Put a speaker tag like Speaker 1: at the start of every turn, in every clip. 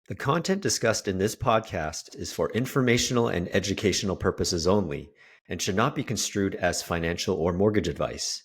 Speaker 1: The content discussed in this podcast is for informational and educational purposes only and should not be construed as financial or mortgage advice.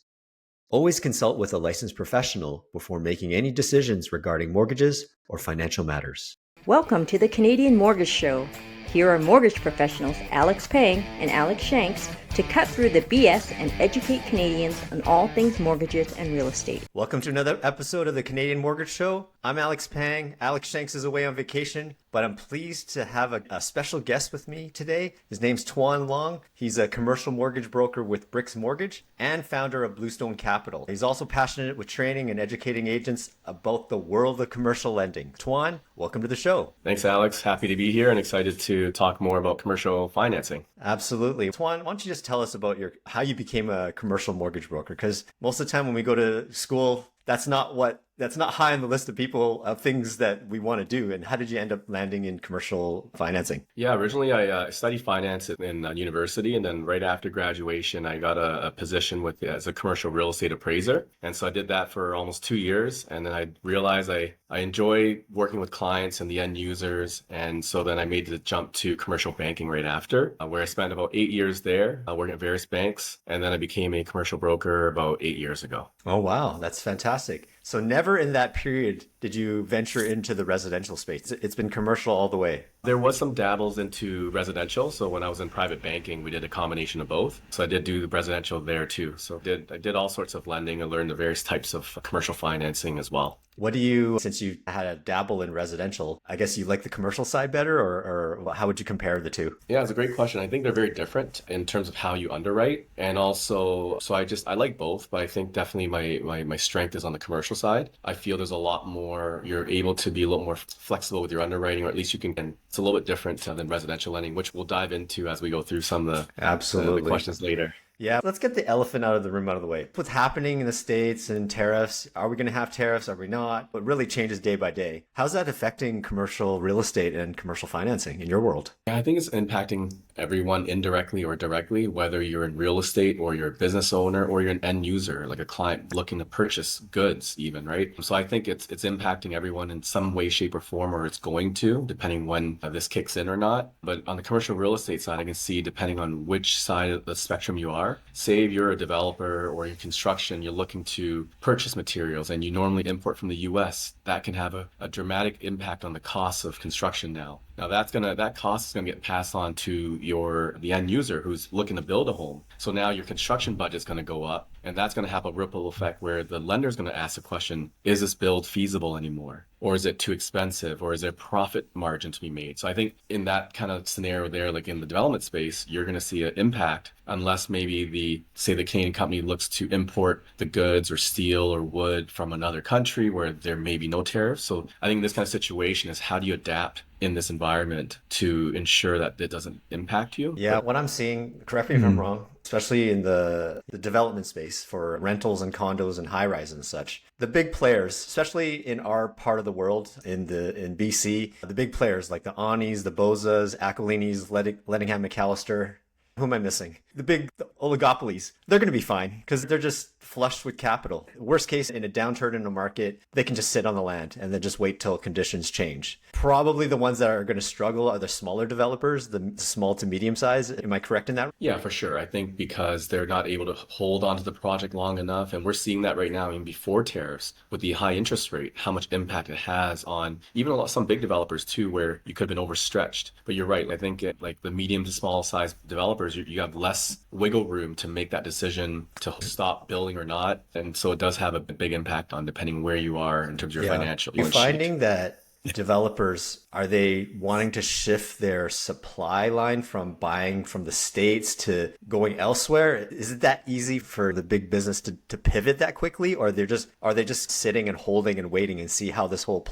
Speaker 1: Always consult with a licensed professional before making any decisions regarding mortgages or financial matters.
Speaker 2: Welcome to the Canadian Mortgage Show. Here are mortgage professionals Alex Pang and Alex Shanks to cut through the BS and educate Canadians on all things mortgages and real estate.
Speaker 1: Welcome to another episode of the Canadian Mortgage Show. I'm Alex Pang. Alex Shanks is away on vacation, but I'm pleased to have a special guest with me today. His name's Tuan Luong. He's a commercial mortgage broker with Bricks Mortgage and founder of Bluestone Capital. He's also passionate with training and educating agents about the world of commercial lending. Tuan, welcome to the show.
Speaker 3: Thanks, Alex. Happy to be here and excited to talk more about commercial financing.
Speaker 1: Absolutely. Tuan, why don't you just tell us about how you became a commercial mortgage broker? Because most of the time when we go to school, that's not high on the list of things that we want to do. And how did you end up landing in commercial financing?
Speaker 3: Yeah, originally I studied finance in university, and then right after graduation, I got a position as a commercial real estate appraiser. And so I did that for almost 2 years. And then I realized I enjoy working with clients and the end users. And so then I made the jump to commercial banking right after, where I spent about 8 years there working at various banks. And then I became a commercial broker about 8 years ago.
Speaker 1: Oh, wow. That's fantastic. So never in that period did you venture into the residential space. It's been commercial all the way.
Speaker 3: There was some dabbles into residential. So when I was in private banking, we did a combination of both. So I did do residential there too. So I did all sorts of lending and learned the various types of commercial financing as well.
Speaker 1: Since you had a dabble in residential, I guess you like the commercial side better, or how would you compare the two?
Speaker 3: Yeah, it's a great question. I think they're very different in terms of how you underwrite. And also, I like both, but I think definitely my strength is on the commercial side. I feel there's a lot more, you're able to be a little more flexible with your underwriting, or at least you can, and it's a little bit different than residential lending, which we'll dive into as we go through some of the questions later.
Speaker 1: Yeah, let's get the elephant out of the room out of the way. What's happening in the States and tariffs? Are we going to have tariffs? Are we not? It really changes day by day. How's that affecting commercial real estate and commercial financing in your world?
Speaker 3: Yeah, I think it's impacting everyone indirectly or directly, whether you're in real estate or you're a business owner or you're an end user, like a client looking to purchase goods even, right? So I think it's impacting everyone in some way, shape, or form, or it's going to, depending when this kicks in or not. But on the commercial real estate side, I can see, depending on which side of the spectrum you are, say if you're a developer or in construction, you're looking to purchase materials and you normally import from the US, that can have a dramatic impact on the cost of construction now. Now that cost is gonna get passed on to the end user who's looking to build a home. So now your construction budget is gonna go up, and that's gonna have a ripple effect where the lender's gonna ask the question, is this build feasible anymore? Or is it too expensive? Or is there profit margin to be made? So I think in that kind of scenario there, like in the development space, you're gonna see an impact unless maybe the Canadian company looks to import the goods or steel or wood from another country where there may be no tariffs. So I think this kind of situation is, how do you adapt in this environment to ensure that it doesn't impact you?
Speaker 1: Yeah, what I'm seeing, correct me if I'm wrong, especially in the development space for rentals and condos and high rise and such, the big players, especially in our part of the world, in BC, the big players like the Anis, the Bozas, Aquilinis, Lettingham McAllister. Who am I missing? The oligopolies. They're going to be fine because they're just flushed with capital. Worst case, in a downturn in the market, they can just sit on the land and then just wait till conditions change. Probably the ones that are going to struggle are the smaller developers, the small to medium size. Am I correct in that?
Speaker 3: Yeah, for sure. I think because they're not able to hold onto the project long enough. And we're seeing that right now, even before tariffs, with the high interest rate, how much impact it has on even some big developers too, where you could have been overstretched. But you're right. I think like the medium to small size developers, you have less wiggle room to make that decision to stop building or not. And so it does have a big impact on depending where you are in terms of your financial.
Speaker 1: You're finding that developers, are they wanting to shift their supply line from buying from the States to going elsewhere? Is it that easy for the big business to pivot that quickly? Or are they just sitting and holding and waiting and see how this whole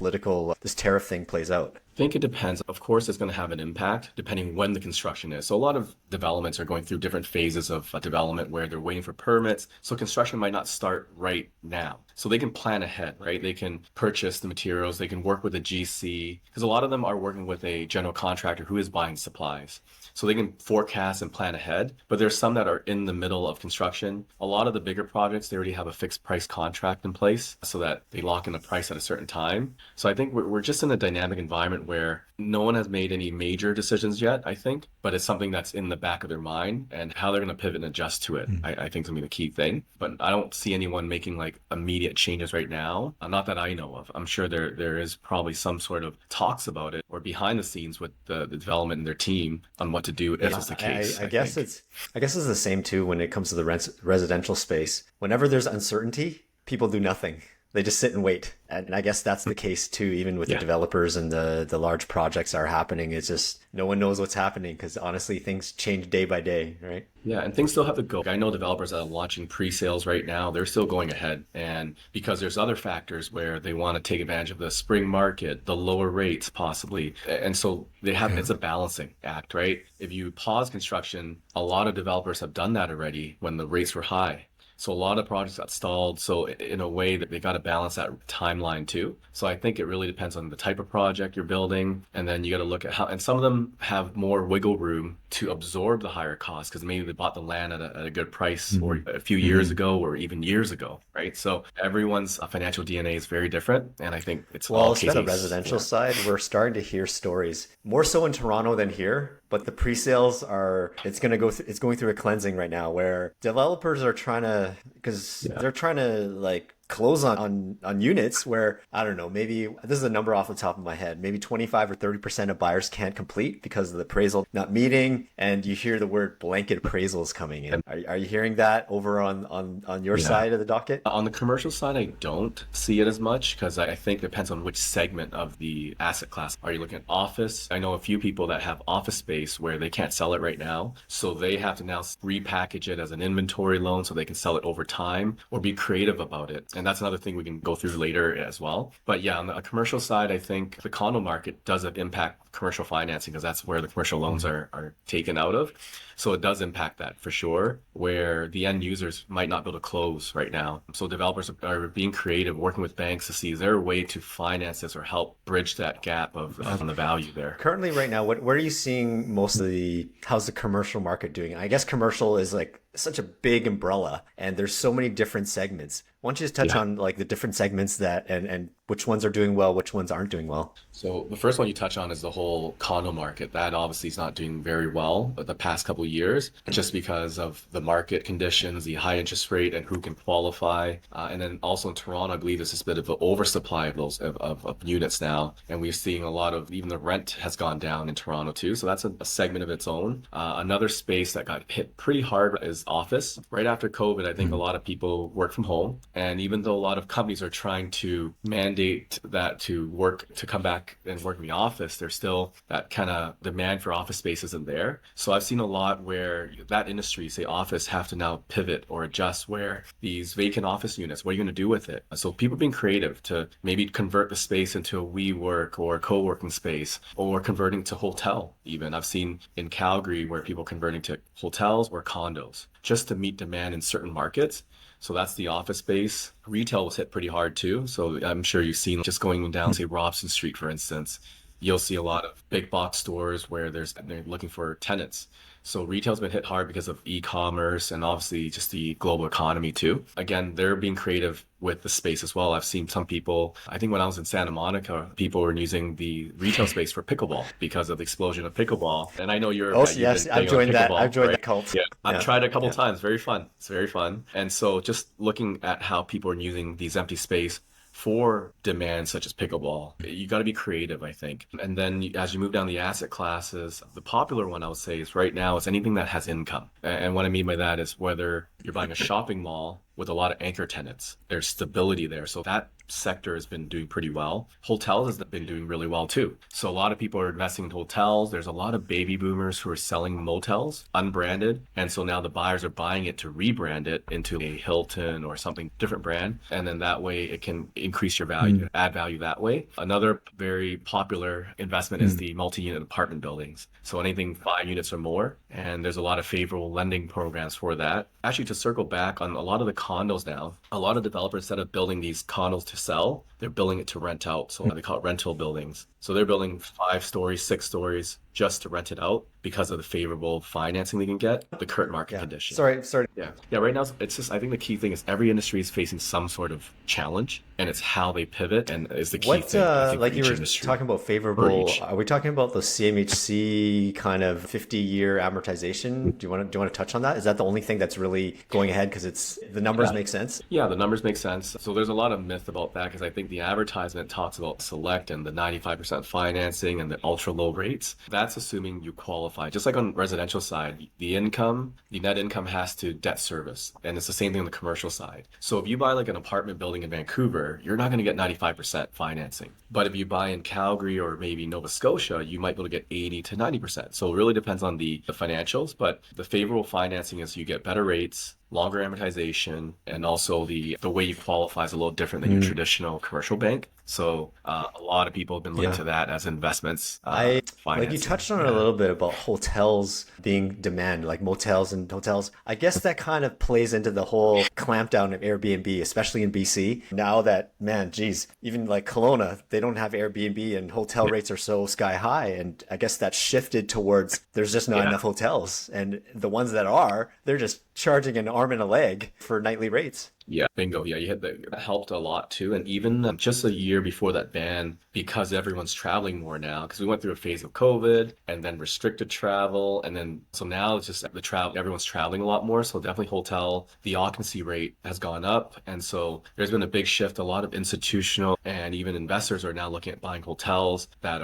Speaker 1: this tariff thing plays out?
Speaker 3: I think it depends. Of course, it's going to have an impact depending when the construction is. So a lot of developments are going through different phases of development where they're waiting for permits. So construction might not start right now. So they can plan ahead, right? They can purchase the materials. They can work with a GC, because a lot of them are working with a general contractor who is buying supplies. So they can forecast and plan ahead, but there's some that are in the middle of construction. A lot of the bigger projects, they already have a fixed price contract in place so that they lock in the price at a certain time. So I think we're just in a dynamic environment where no one has made any major decisions yet, I think, but it's something that's in the back of their mind, and how they're going to pivot and adjust to it, I think is going to be the key thing. But I don't see anyone making like immediate changes right now. Not that I know of. I'm sure there is probably some sort of talks about it or behind the scenes with the development and their team on what to do if it's the case.
Speaker 1: I guess it's the same too when it comes to the residential space. Whenever there's uncertainty, people do nothing. They just sit and wait. And I guess that's the case too, even with the developers and the large projects that are happening. It's just no one knows what's happening because honestly, things change day by day, right?
Speaker 3: Yeah, and things still have to go. I know developers that are launching pre-sales right now, they're still going ahead. And because there's other factors where they want to take advantage of the spring market, the lower rates possibly. And so they have, it's a balancing act, right? If you pause construction, a lot of developers have done that already when the rates were high. So a lot of projects got stalled. So in a way that they got to balance that timeline too. So I think it really depends on the type of project you're building. And then you got to look at how, and some of them have more wiggle room to absorb the higher costs because maybe they bought the land at a good price or a few years ago or even years ago, right? So everyone's financial DNA is very different. And I think it's all
Speaker 1: on the residential side, we're starting to hear stories more so in Toronto than here. But the pre-sales it's going through a cleansing right now where developers are trying to, because they're trying to like close on units where, I don't know, maybe this is a number off the top of my head, maybe 25 or 30% of buyers can't complete because of the appraisal not meeting. And you hear the word blanket appraisals coming in. Are you hearing that over on your side of the docket?
Speaker 3: On the commercial side, I don't see it as much because I think it depends on which segment of the asset class. Are you looking at office? I know a few people that have office space where they can't sell it right now. So they have to now repackage it as an inventory loan so they can sell it over time or be creative about it. And that's another thing we can go through later as well. But yeah, on the commercial side, I think the condo market does impact commercial financing because that's where the commercial loans are taken out of. So it does impact that for sure, where the end users might not be able to close right now. So developers are being creative, working with banks to see is there a way to finance this or help bridge that gap of the value there.
Speaker 1: Currently right now, where are you seeing most of how's the commercial market doing? I guess commercial is like such a big umbrella and there's so many different segments. Why don't you just touch on like the different segments that and which ones are doing well, which ones aren't doing well?
Speaker 3: So the first one you touch on is the whole condo market. That obviously is not doing very well the past couple of years, just because of the market conditions, the high interest rate, and who can qualify. And then also in Toronto, I believe there's this bit of an oversupply of those of units now, and we're seeing a lot of even the rent has gone down in Toronto too. So that's a segment of its own. Another space that got hit pretty hard is office. Right after COVID, I think a lot of people work from home, and even though a lot of companies are trying to mandate that to come back and work in the office, there's still that kind of demand for office space isn't there. So I've seen a lot where that industry, say office, have to now pivot or adjust where these vacant office units, what are you going to do with it? So people being creative to maybe convert the space into a WeWork or a co-working space or converting to hotel even. I've seen in Calgary where people converting to hotels or condos just to meet demand in certain markets. So that's the office space. Retail was hit pretty hard too. So I'm sure you've seen just going down, say, Robson Street, for instance, you'll see a lot of big box stores where they're looking for tenants. So retail's been hit hard because of e-commerce and obviously just the global economy too. Again, they're being creative with the space as well. I've seen some people, I think when I was in Santa Monica, people were using the retail space for pickleball because of the explosion of pickleball. And I know you're...
Speaker 1: Oh, yes, I've joined that. I've joined the cult.
Speaker 3: Yeah, I've tried it a couple times. Very fun. It's very fun. And so just looking at how people are using these empty space for demands such as pickleball, you got to be creative, I think. And then as you move down the asset classes, the popular one I would say is right now is anything that has income. And what I mean by that is whether you're buying a shopping mall with a lot of anchor tenants, there's stability there. So that sector has been doing pretty well. Hotels has been doing really well too. So a lot of people are investing in hotels. There's a lot of baby boomers who are selling motels unbranded. And so now the buyers are buying it to rebrand it into a Hilton or something different brand. And then that way it can increase your value, add value that way. Another very popular investment is the multi-unit apartment buildings. So anything 5 units or more. And there's a lot of favorable lending programs for that. Actually, to circle back on a lot of the condos now, a lot of developers, instead of building these condos to sell, they're building it to rent out. So they call it rental buildings. So they're building 5 stories, 6 stories just to rent it out because of the favorable financing they can get, the current market condition.
Speaker 1: Sorry.
Speaker 3: Yeah. Right now, it's just, I think the key thing is every industry is facing some sort of challenge. and it's how they pivot and is the key
Speaker 1: What,
Speaker 3: thing, I think, for
Speaker 1: like you
Speaker 3: each
Speaker 1: were
Speaker 3: industry
Speaker 1: talking about
Speaker 3: or
Speaker 1: favorable,
Speaker 3: each.
Speaker 1: are we talking about the CMHC kind of 50-year amortization? Do you want to touch on that? Is that the only thing that's really going ahead because the numbers
Speaker 3: Yeah.
Speaker 1: make sense?
Speaker 3: Yeah, the numbers make sense. So there's a lot of myth about that because I think the advertisement talks about select and the 95% financing and the ultra low rates. That's assuming you qualify. Just like on residential side, the net income has to debt service. And it's the same thing on the commercial side. So if you buy like an apartment building in Vancouver, you're not going to get 95% financing. But if you buy in Calgary or maybe Nova Scotia, you might be able to get 80 to 90%. So it really depends on the financials. But the favorable financing is you get better rates, longer amortization, and also the way you qualify is a little different than your traditional commercial bank. So a lot of people have been looking
Speaker 1: Yeah.
Speaker 3: to that as investments
Speaker 1: I like you
Speaker 3: financing.
Speaker 1: touched on it a
Speaker 3: Yeah.
Speaker 1: little bit about hotels being demand, like motels and hotels. I guess that kind of plays into the whole clampdown of Airbnb, especially in BC. Now that, man, geez, even like Kelowna, they don't have Airbnb and hotel rates are so sky high. And I guess that shifted towards there's just not
Speaker 3: Yeah.
Speaker 1: enough hotels. And the ones that are, they're just charging an arm and a leg for nightly rates.
Speaker 3: Yeah, bingo. Yeah, you hit that helped a lot too. And even just a year before that ban, because everyone's traveling more now, because we went through a phase of COVID and then restricted travel. And then, so now it's just the travel, everyone's traveling a lot more. So definitely hotel, the occupancy rate has gone up. And so there's been a big shift. A lot of institutional and even investors are now looking at buying hotels that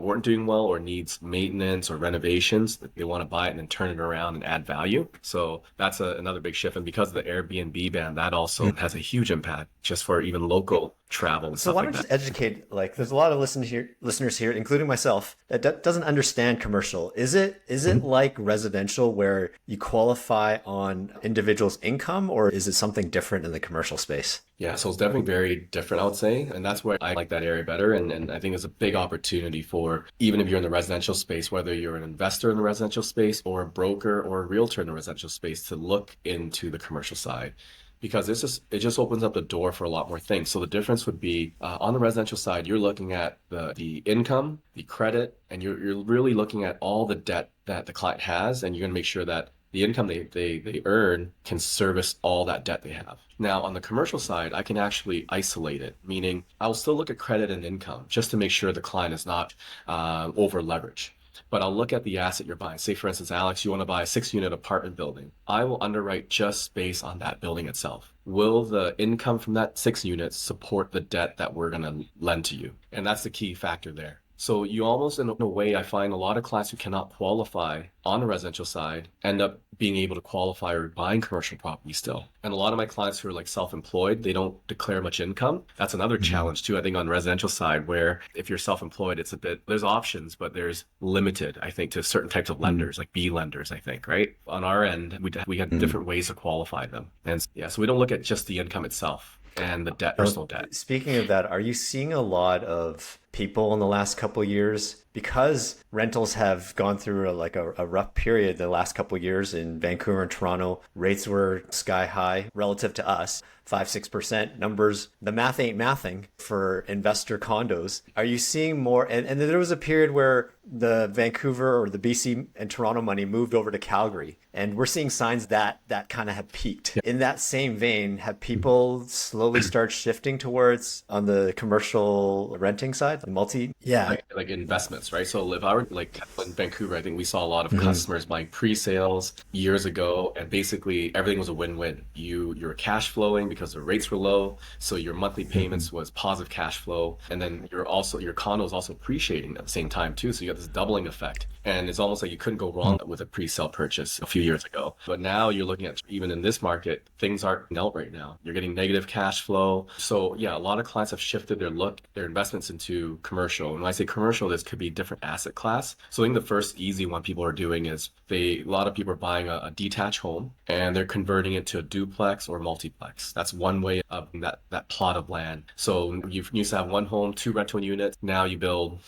Speaker 3: weren't doing well or needs maintenance or renovations. They want to buy it and then turn it around and add value. So that's another big shift. And because of the Airbnb ban, that also has a huge impact just for even local travel and
Speaker 1: So
Speaker 3: stuff
Speaker 1: why
Speaker 3: like
Speaker 1: don't you
Speaker 3: that.
Speaker 1: just educate, like there's a lot of listeners here, including myself, that doesn't understand commercial. Is it like residential where you qualify on individual's income, or is it something different in the commercial space?
Speaker 3: Yeah, so it's definitely very different, I would say. And that's where I like that area better. And I think it's a big opportunity for even if you're in the residential space, whether you're an investor in the residential space or a broker or a realtor in the residential space, to look into the commercial side. Because it just opens up the door for a lot more things. So the difference would be on the residential side, you're looking at the income, the credit, and you're really looking at all the debt that the client has, and you're going to make sure that the income they earn can service all that debt they have. Now, on the commercial side, I can actually isolate it, meaning I'll still look at credit and income just to make sure the client is not over leveraged. But I'll look at the asset you're buying. Say, for instance, Alex, you want to buy a 6-unit apartment building. I will underwrite just based on that building itself. Will the income from that 6 units support the debt that we're going to lend to you? And that's the key factor there. So you almost, in a way, I find a lot of clients who cannot qualify on the residential side end up being able to qualify or buying commercial property still. And a lot of my clients who are like self-employed, they don't declare much income. That's another challenge too, I think, on the residential side, where if you're self-employed, there's options, but there's limited, I think, to certain types of lenders, like B lenders, I think, right? On our end, we had different ways to qualify them. And yeah, so we don't look at just the income itself and the debt, personal debt.
Speaker 1: Speaking of that, are you seeing a lot of people in the last couple of years, because rentals have gone through a rough period the last couple of years in Vancouver and Toronto? Rates were sky high relative to us, 5-6% numbers. The math ain't mathing for investor condos. Are you seeing more? And there was a period where the Vancouver or the BC and Toronto money moved over to Calgary, and we're seeing signs that kind of have peaked. In that same vein, have people slowly start shifting towards on the commercial renting side, the multi? Yeah.
Speaker 3: Like investments, right? So if I were like in Vancouver, I think we saw a lot of customers buying pre-sales years ago, and basically everything was a win-win. You were cash flowing because the rates were low, so your monthly payments was positive cash flow, and then your condo is also appreciating at the same time too. So you got this doubling effect, and it's almost like you couldn't go wrong with a pre-sale purchase a few years ago. But now you're looking at, even in this market, things aren't out right now. You're getting negative cash flow. So yeah, a lot of clients have shifted their investments into commercial. And when I say commercial, this could be different asset class. So I think the first easy one people are doing is a lot of people are buying a detached home and they're converting it to a duplex or multiplex. That's one way of that plot of land. So you used to have one home, 2 rental units. Now you build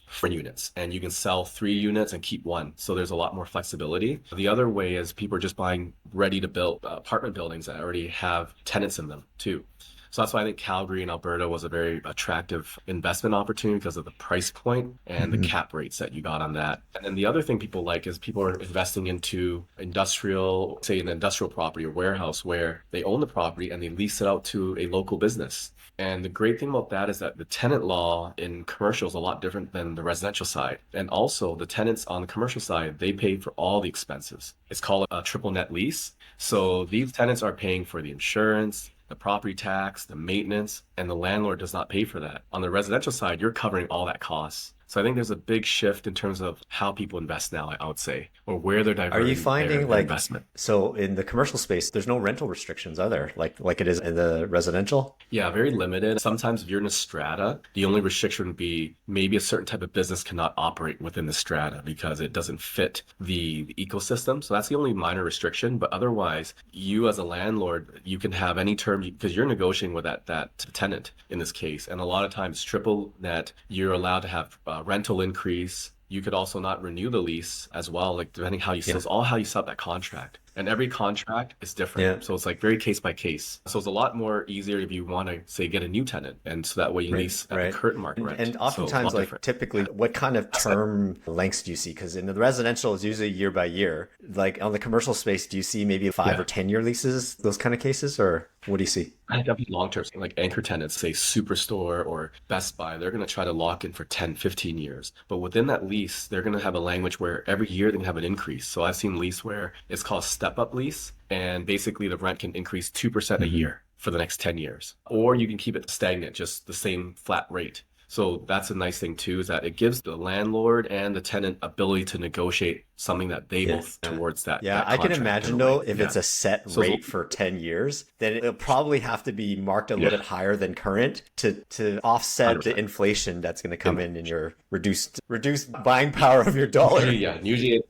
Speaker 3: 4 units, and you can sell 3 units and keep 1. So there's a lot more flexibility. The other way is people are just buying ready to build apartment buildings that already have tenants in them too. So that's why I think Calgary and Alberta was a very attractive investment opportunity because of the price point and the cap rates that you got on that. And then the other thing people like is people are investing into industrial, say an industrial property or warehouse where they own the property and they lease it out to a local business. And the great thing about that is that the tenant law in commercial is a lot different than the residential side. And also the tenants on the commercial side, they pay for all the expenses. It's called a triple net lease. So these tenants are paying for the insurance, the property tax, the maintenance, and the landlord does not pay for that. On the residential side, you're covering all that costs. So I think there's a big shift in terms of how people invest now, I would say, or where they're
Speaker 1: Are
Speaker 3: diverting
Speaker 1: you finding
Speaker 3: their
Speaker 1: like
Speaker 3: investment.
Speaker 1: so in the commercial space, there's no rental restrictions, are there? Like it is in the residential?
Speaker 3: Yeah, very limited. Sometimes if you're in a strata, the only restriction would be maybe a certain type of business cannot operate within the strata because it doesn't fit the ecosystem. So that's the only minor restriction. But otherwise, you as a landlord, you can have any term because you're negotiating with that tenant in this case. And a lot of times, triple net, you're allowed to have rental increase. You could also not renew the lease as well, like depending how you so it's all how you set up that contract. And every contract is different.
Speaker 1: Yeah.
Speaker 3: So it's like very case by case. So it's a lot more easier if you want to say get a new tenant. And so that way you lease at the current market rent.
Speaker 1: And
Speaker 3: So
Speaker 1: oftentimes,
Speaker 3: a lot
Speaker 1: like
Speaker 3: different.
Speaker 1: typically, what kind of term lengths do you see? Because in the residential, it's usually year by year. Like on the commercial space, do you see maybe 5 or 10 year leases, those kind of cases, or what do you see?
Speaker 3: I think definitely long term, like anchor tenants, say Superstore or Best Buy, they're going to try to lock in for 10, 15 years. But within that lease, they're going to have a language where every year they can have an increase. So I've seen lease where it's called step up lease. And basically the rent can increase 2% a year for the next 10 years. Or you can keep it stagnant, just the same flat rate. So that's a nice thing too, is that it gives the landlord and the tenant ability to negotiate something that they both towards that.
Speaker 1: Yeah,
Speaker 3: that
Speaker 1: I can
Speaker 3: contract
Speaker 1: imagine
Speaker 3: in a
Speaker 1: though,
Speaker 3: way.
Speaker 1: if it's a set
Speaker 3: So-
Speaker 1: rate for 10 years, then it'll probably have to be marked a little bit higher than current to offset the
Speaker 3: 100%.
Speaker 1: inflation that's going to come in your reduced buying power of your dollar.
Speaker 3: Yeah, usually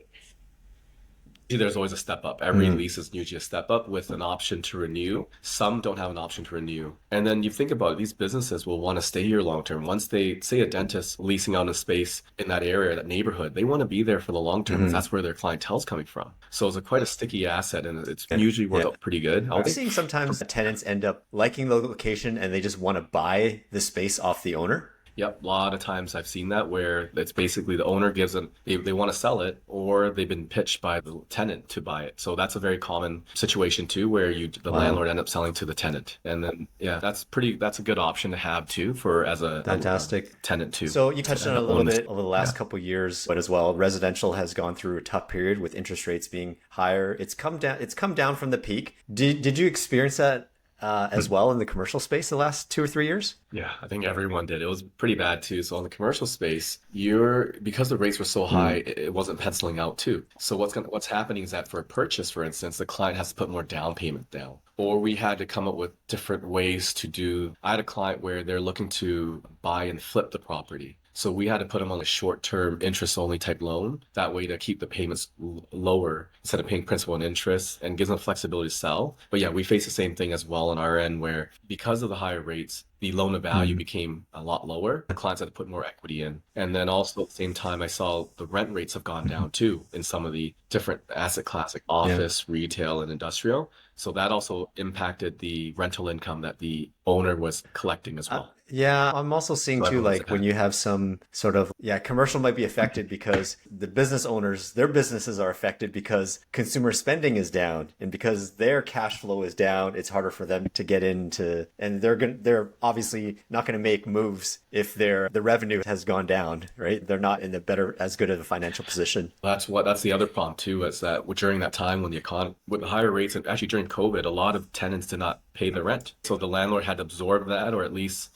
Speaker 3: there's always a step up. Every lease is usually a step up with an option to renew. Some don't have an option to renew. And then you think about it, these businesses will want to stay here long term. Once they say a dentist leasing out a space in that area, that neighborhood, they want to be there for the long term. That's where their clientele's coming from. So it's quite a sticky asset and it's usually worked out pretty good.
Speaker 1: I'm seeing sometimes tenants end up liking the location and they just want to buy the space off the owner.
Speaker 3: Yep, a lot of times I've seen that where it's basically the owner gives them, they want to sell it or they've been pitched by the tenant to buy it. So that's a very common situation too, where the landlord end up selling to the tenant. And then, that's a good option to have too as a
Speaker 1: Fantastic
Speaker 3: tenant too.
Speaker 1: So you touched on it a little
Speaker 3: own this-
Speaker 1: bit over the last couple of years, but as well, residential has gone through a tough period with interest rates being higher. It's come down from the peak. Did you experience that as well in the commercial space the last 2 or 3 years?
Speaker 3: Yeah, I think everyone did. It was pretty bad too. So on the commercial space, because the rates were so high, it wasn't penciling out too. So what's happening is that for a purchase, for instance, the client has to put more down payment down. Or we had to come up with different ways to do. I had a client where they're looking to buy and flip the property. So we had to put them on a short-term interest-only type loan. That way to keep the payments lower instead of paying principal and interest and gives them flexibility to sell. But yeah, we face the same thing as well on our end where because of the higher rates, the loan to value became a lot lower. The clients had to put more equity in. And then also at the same time, I saw the rent rates have gone down too in some of the different asset class, like office, retail, and industrial. So that also impacted the rental income that the owner was collecting as well.
Speaker 1: Yeah, I'm also seeing too, like when you have some sort of, commercial might be affected because the business owners, their businesses are affected because consumer spending is down and because their cash flow is down, it's harder for them to get into, and they're obviously not going to make moves if the revenue has gone down, right? They're not in as good of a financial position.
Speaker 3: That's the other problem too, is that during that time when the economy, with the higher rates, and actually during COVID, a lot of tenants did not pay the rent. So the landlord had to absorb that or at least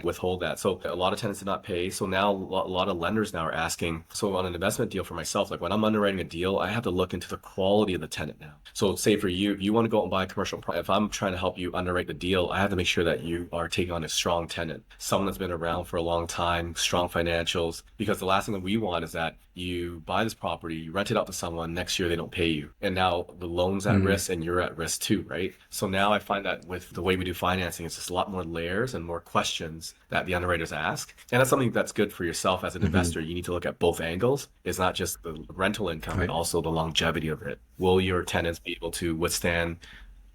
Speaker 3: withhold that. So a lot of tenants did not pay. So now a lot of lenders now are asking, so on an investment deal for myself, like when I'm underwriting a deal, I have to look into the quality of the tenant now. So say for you, if you want to go out and buy a commercial property, if I'm trying to help you underwrite the deal, I have to make sure that you are taking on a strong tenant, someone that's been around for a long time, strong financials, because the last thing that we want is that you buy this property, you rent it out to someone, next year they don't pay you. And now the loan's at risk and you're at risk too, right? So now I find that with the way we do financing, it's just a lot more layers and more questions that the underwriters ask. And that's something that's good for yourself as an investor. You need to look at both angles. It's not just the rental income, but also the longevity of it. Will your tenants be able to withstand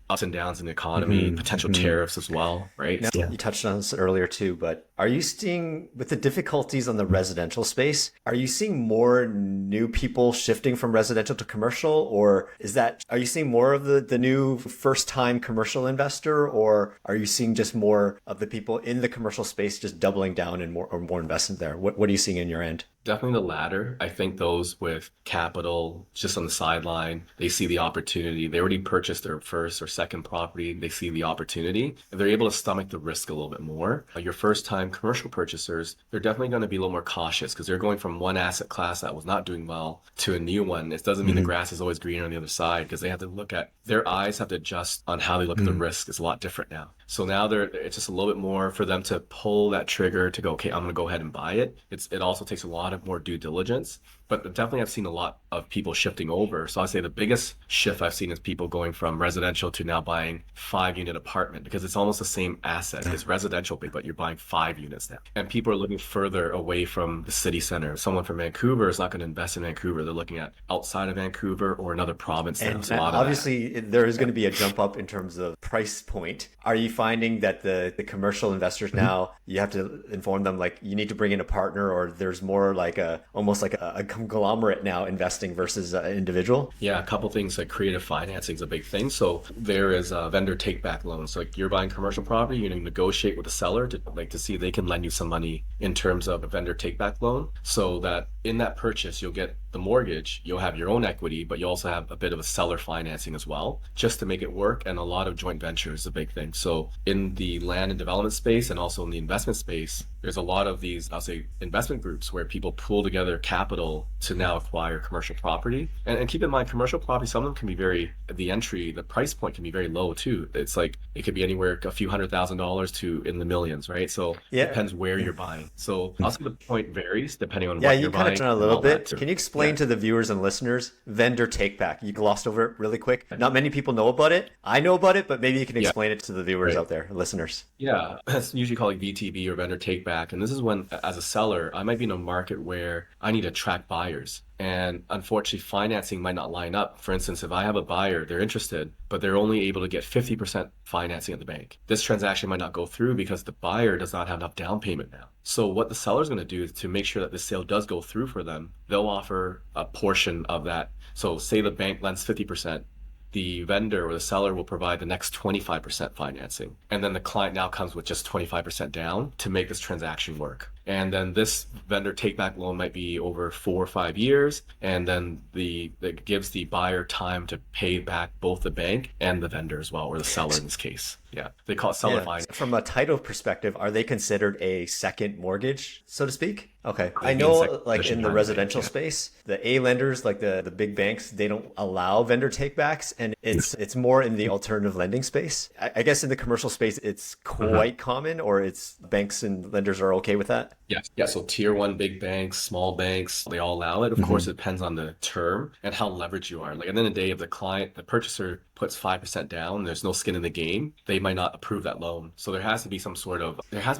Speaker 3: ups and downs in the economy, potential tariffs as well, right?
Speaker 1: Now, you touched on this earlier too, but are you seeing, with the difficulties on the residential space, are you seeing more new people shifting from residential to commercial, or are you seeing more of the new first-time commercial investor, or are you seeing just more of the people in the commercial space just doubling down and more investment there? What are you seeing in your end?
Speaker 3: Definitely the latter. I think those with capital just on the sideline, they see the opportunity. They already purchased their first or second property. They see the opportunity. They're able to stomach the risk a little bit more. Your first time commercial purchasers, they're definitely going to be a little more cautious because they're going from one asset class that was not doing well to a new one. It doesn't mean the grass is always greener on the other side, because they have to look at, their eyes have to adjust on how they look at the risk. It's a lot different now. So now it's just a little bit more for them to pull that trigger to go, okay, I'm going to go ahead and buy it. It also takes a lot of more due diligence, but definitely I've seen a lot of people shifting over. So I'd say the biggest shift I've seen is people going from residential to now buying 5-unit apartment, because it's almost the same asset. It's residential, but you're buying 5 units now. And people are looking further away from the city center. Someone from Vancouver is not going to invest in Vancouver. They're looking at outside of Vancouver or another province now.
Speaker 1: And
Speaker 3: So a lot of
Speaker 1: obviously, there is going to be a jump up in terms of price point. Are you finding that the commercial investors now, you have to inform them like you need to bring in a partner, or there's more like almost like a conglomerate now investing versus individial?
Speaker 3: Yeah, a couple things, like creative financing is a big thing. So there is a vendor take back loans. So like you're buying commercial property, you negotiate with the seller to see if they can lend you some money in terms of a vendor take back loan, so that in that purchase you'll get the mortgage, you'll have your own equity, but you also have a bit of a seller financing as well, just to make it work. And a lot of joint venture is a big thing. So in the land and development space and also in the investment space, there's a lot of these, I'll say, investment groups where people pool together capital to now acquire commercial property. And keep in mind, commercial property, some of them can be the price point can be very low too. It's like, it could be anywhere a few $100,000 to in the millions, right? So it depends where you're buying. So I'll say the point varies depending on what you're buying.
Speaker 1: Yeah, you kind of touched on it a little bit. Can you explain to the viewers and listeners, vendor take back? You glossed over it really quick. Not many people know about it. I know about it, but maybe you can explain it to the viewers out there, listeners.
Speaker 3: Yeah, that's usually called VTB or vendor take back. And this is when, as a seller, I might be in a market where I need to attract buyers. And unfortunately, financing might not line up. For instance, if I have a buyer, they're interested, but they're only able to get 50% financing at the bank. This transaction might not go through because the buyer does not have enough down payment now. So what the seller is going to do is to make sure that the sale does go through for them, they'll offer a portion of that. So say the bank lends 50%. The vendor or the seller will provide the next 25% financing. And then the client now comes with just 25% down to make this transaction work. And then this vendor take back loan might be over 4 or 5 years. And then it gives the buyer time to pay back both the bank and the vendor as well, or the seller in this case. Yeah, they call it seller finance.
Speaker 1: From a title perspective, are they considered a second mortgage, so to speak? Okay. I know like in the residential space, the A lenders, like the big banks, they don't allow vendor takebacks, and it's more in the alternative lending space. I guess in the commercial space, it's quite common, or it's banks and lenders are okay with that?
Speaker 3: Yes. Yeah. So tier 1 big banks, small banks, they all allow it. Of course, it depends on the term and how leveraged you are. Like at the end of the day, if the purchaser puts 5% down, there's no skin in the game, they might not approve that loan. So there has to be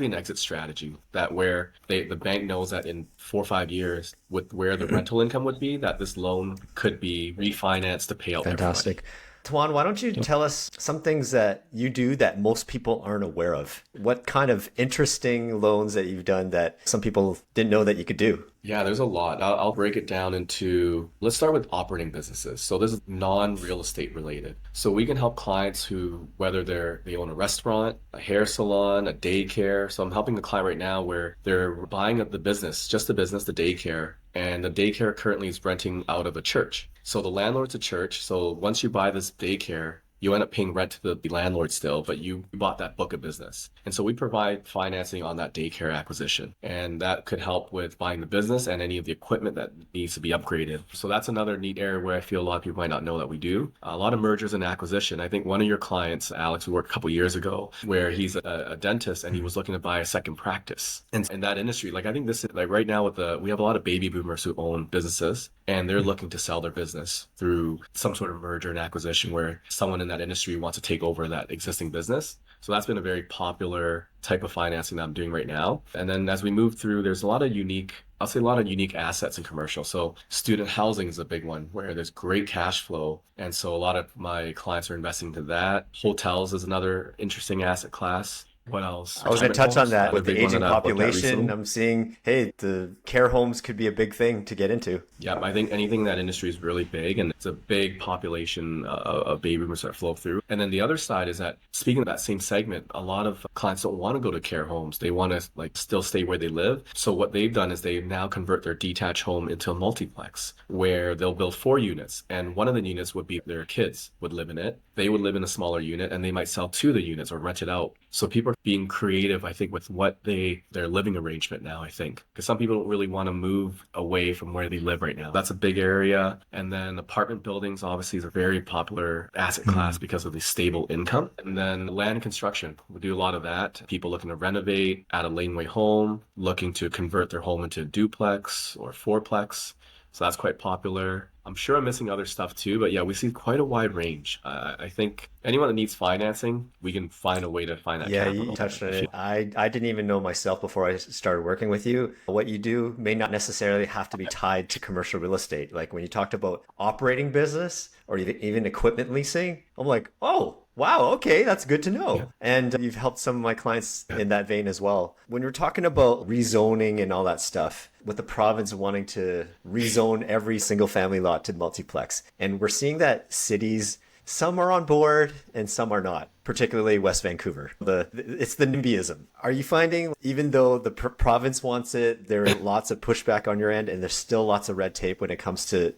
Speaker 3: an exit strategy that where the bank knows that in 4 or 5 years, with where the rental income would be, that this loan could be refinanced to pay out.
Speaker 1: Fantastic. Tuan, why don't you tell us some things that you do that most people aren't aware of? What kind of interesting loans that you've done that some people didn't know that you could do?
Speaker 3: Yeah, there's a lot. I'll break it down into, let's start with operating businesses. So this is non-real estate related. So we can help clients who, whether they own a restaurant, a hair salon, a daycare. So I'm helping the client right now where they're buying up the business, the daycare. And the daycare currently is renting out of a church. So the landlord's a church. So once you buy this daycare, you end up paying rent to the landlord still, but you bought that book of business. And so we provide financing on that daycare acquisition. And that could help with buying the business and any of the equipment that needs to be upgraded. So that's another neat area where I feel a lot of people might not know that we do. A lot of mergers and acquisition. I think one of your clients, Alex, we worked a couple years ago, where he's a dentist and he was looking to buy a second practice. And in that industry, like I think this is like right now we have a lot of baby boomers who own businesses. and they're looking to sell their business through some sort of merger and acquisition where someone in that industry wants to take over that existing business. So that's been a very popular type of financing that I'm doing right now. And then as we move through, there's a lot of unique assets in commercial. So student housing is a big one where there's great cash flow. And so a lot of my clients are investing into that. Hotels is another interesting asset class. What else?
Speaker 1: I was going to touch on that with the
Speaker 3: Another big one
Speaker 1: aging
Speaker 3: that I've looked at
Speaker 1: population.
Speaker 3: recently.
Speaker 1: I'm seeing, hey, the care homes could be a big thing to get into.
Speaker 3: Yeah, I think anything in that industry is really big, and it's a big population of baby boomers that flow through. And then the other side is that, speaking of that same segment, a lot of clients don't want to go to care homes. They want to like still stay where they live. So what they've done is they now convert their detached home into a multiplex where they'll build 4 units, and one of the units would be their kids would live in it. They would live in a smaller unit, and they might sell 2 of the units or rent it out. So people are being creative, I think, with what their living arrangement now, I think. Because some people don't really want to move away from where they live right now. That's a big area. And then apartment buildings obviously is a very popular asset class because of the stable income. And then land construction. We do a lot of that. People looking to renovate, add a laneway home, looking to convert their home into a duplex or fourplex. So that's quite popular. I'm sure I'm missing other stuff too, but yeah, we see quite a wide range. I think anyone that needs financing, we can find a way to find that
Speaker 1: Yeah,
Speaker 3: capital.
Speaker 1: you touched on it. I didn't even know myself before I started working with you. What you do may not necessarily have to be tied to commercial real estate. Like when you talked about operating business or even equipment leasing, I'm like, oh, wow, okay, that's good to know. Yeah. And you've helped some of my clients in that vein as well. When you're talking about rezoning and all that stuff, with the province wanting to rezone every single family lot to multiplex, and we're seeing that cities, some are on board and some are not, particularly West Vancouver. It's the NIMBYism. Are you finding, even though the province wants it, there are lots of pushback on your end, and there's still lots of red tape when it comes to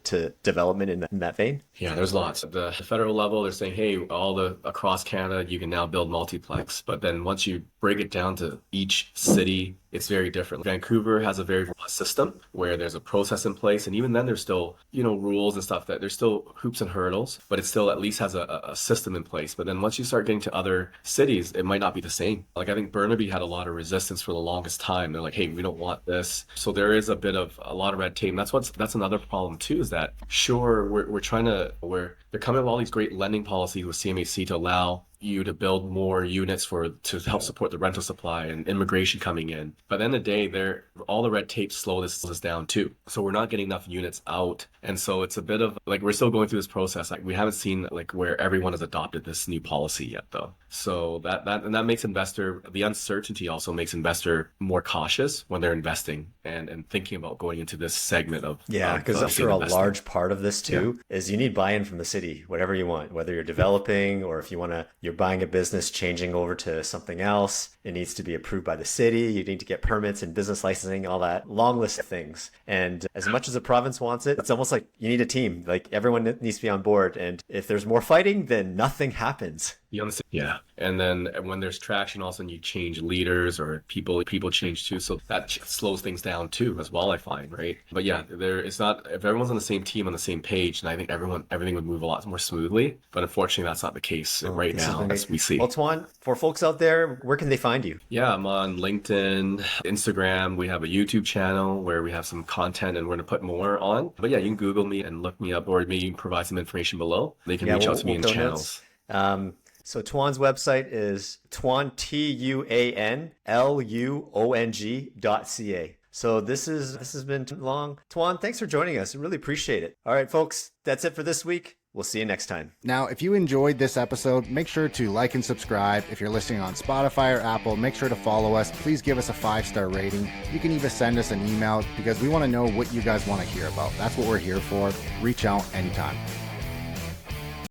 Speaker 1: development in that vein?
Speaker 3: Yeah, there's lots. At the federal level, they're saying, hey, across Canada, you can now build multiplex. But then once you break it down to each city, it's very different. Vancouver has a very robust system where there's a process in place. And even then there's still, rules and stuff that there's still hoops and hurdles, but it still at least has a system in place. But then once you start getting to other cities, it might not be the same. Like I think Burnaby had a lot of resistance for the longest time. They're like, hey, we don't want this. So there is a lot of red tape. And that's another problem too, is that sure, they're coming up with all these great lending policies with CMHC to allow you to build more units to help support the rental supply and immigration coming in. But at the end of the day, all the red tape slows this down too. So we're not getting enough units out. And so it's a bit of like, we're still going through this process. Like we haven't seen like where everyone has adopted this new policy yet though. So that makes the uncertainty also makes investor more cautious when they're investing and thinking about going into this segment of.
Speaker 1: Yeah, because I'm sure a large part of this too is you need buy-in from the city, whatever you want, whether you're developing or if you're buying a business, changing over to something else. It needs to be approved by the city. You need to get permits and business licensing, all that long list of things. And as much as the province wants it, it's almost like you need a team. Like everyone needs to be on board. And if there's more fighting, then nothing happens.
Speaker 3: Yeah. And then when there's traction, all of a sudden you change leaders or people change too. So that slows things down too as well, I find, right? But yeah, if everyone's on the same team, on the same page, and I think everything would move a lot more smoothly. But unfortunately, that's not the case right now as we see.
Speaker 1: Well, Tuan, for folks out there, where can they find you?
Speaker 3: Yeah, I'm on LinkedIn, Instagram. We have a YouTube channel where we have some content and we're going to put more on. But yeah, you can Google me and look me up, or maybe you can provide some information below. They can reach out to me in channels.
Speaker 1: So Tuan's website is Tuan, TUANLUONG.ca. So this has been long. Tuan, thanks for joining us. I really appreciate it. All right, folks, that's it for this week. We'll see you next time.
Speaker 4: Now, if you enjoyed this episode, make sure to like and subscribe. If you're listening on Spotify or Apple, make sure to follow us. Please give us a 5-star rating. You can even send us an email because we want to know what you guys want to hear about. That's what we're here for. Reach out anytime.